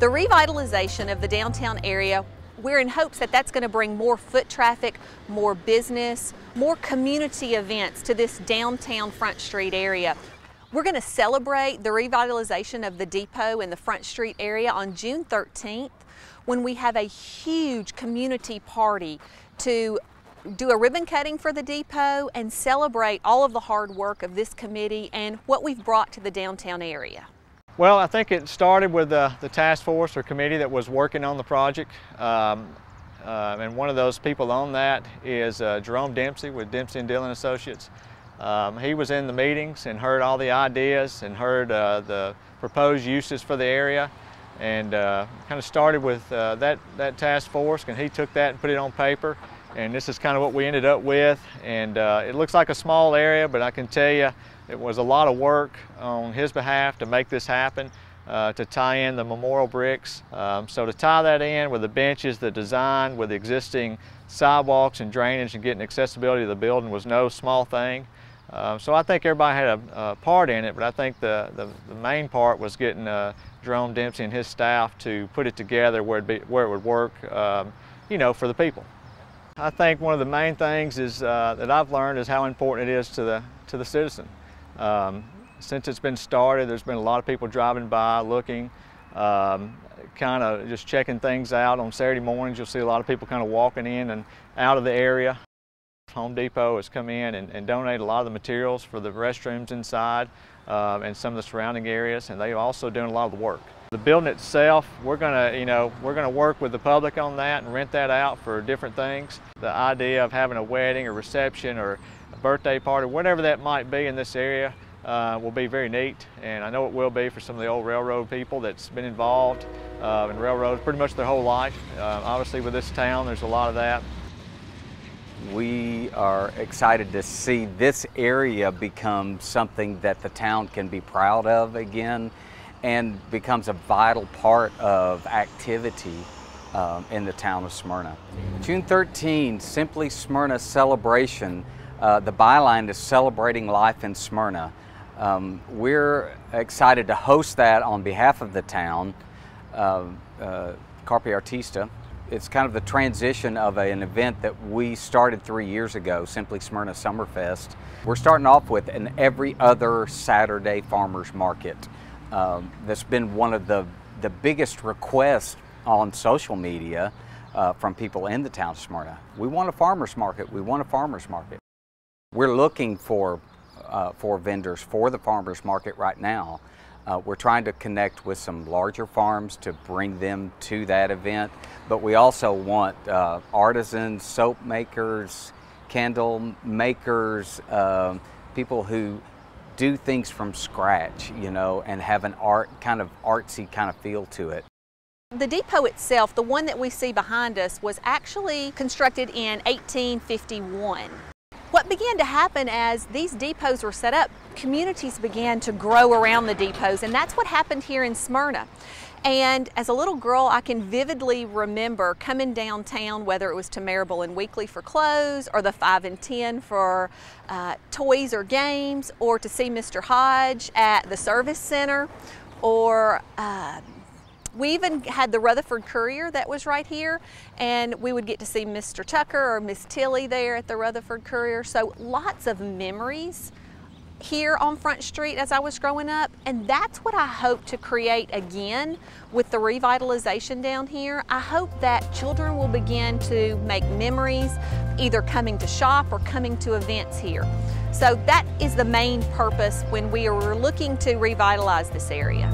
The revitalization of the downtown area, we're in hopes that that's going to bring more foot traffic, more business, more community events to this downtown Front Street area. We're going to celebrate the revitalization of the depot in the Front Street area on June 13th when we have a huge community party to do a ribbon cutting for the depot and celebrate all of the hard work of this committee and what we've brought to the downtown area. Well, I think it started with the task force or committee that was working on the project. And one of those people on that is Jerome Dempsey with Dempsey & Dillon Associates. He was in the meetings and heard all the ideas and heard the proposed uses for the area, and kind of started with that task force, and he took that and put it on paper, and this is kind of what we ended up with. And it looks like a small area, but I can tell you it was a lot of work on his behalf to make this happen, to tie in the memorial bricks. So to tie that in with the benches, the design, with the existing sidewalks and drainage and getting accessibility to the building was no small thing. So I think everybody had a part in it, but I think the main part was getting Jerome Dempsey and his staff to put it together where it would work, you know, for the people. I think one of the main things is that I've learned is how important it is to the citizen. Since it's been started, there's been a lot of people driving by, looking, kind of just checking things out. On Saturday mornings, you'll see a lot of people kind of walking in and out of the area. Home Depot has come in and donated a lot of the materials for the restrooms inside and some of the surrounding areas, and they're also doing a lot of the work. The building itself, we're gonna work with the public on that and rent that out for different things. The idea of having a wedding or reception or a birthday party, whatever that might be in this area, will be very neat, and I know it will be for some of the old railroad people that's been involved in railroads pretty much their whole life. Obviously with this town, there's a lot of that. We are excited to see this area become something that the town can be proud of again, and becomes a vital part of activity in the town of Smyrna. June 13, simply Smyrna Celebration. The byline is Celebrating Life in Smyrna. We're excited to host that on behalf of the town, Carpe Artista. It's kind of the transition of an event that we started 3 years ago, Simply Smyrna Summerfest. We're starting off with an every other Saturday farmers market. That's been one of the biggest requests on social media from people in the town of Smyrna. We want a farmers market, we want a farmers market. We're looking for vendors for the farmers market right now. We're trying to connect with some larger farms to bring them to that event, but we also want artisans, soap makers, candle makers, people who do things from scratch, you know, and have an artsy kind of feel to it. The depot itself, the one that we see behind us, was actually constructed in 1851. What began to happen as these depots were set up, communities began to grow around the depots, and that's what happened here in Smyrna. And as a little girl, I can vividly remember coming downtown, whether it was to Marable and Weekly for clothes, or the 5 and 10 for toys or games, or to see Mr. Hodge at the service center, or we even had the Rutherford Courier that was right here, and we would get to see Mr. Tucker or Miss Tilly there at the Rutherford Courier. So lots of memories here on Front Street as I was growing up, and that's what I hope to create again with the revitalization down here. I hope that children will begin to make memories, either coming to shop or coming to events here. So that is the main purpose when we are looking to revitalize this area.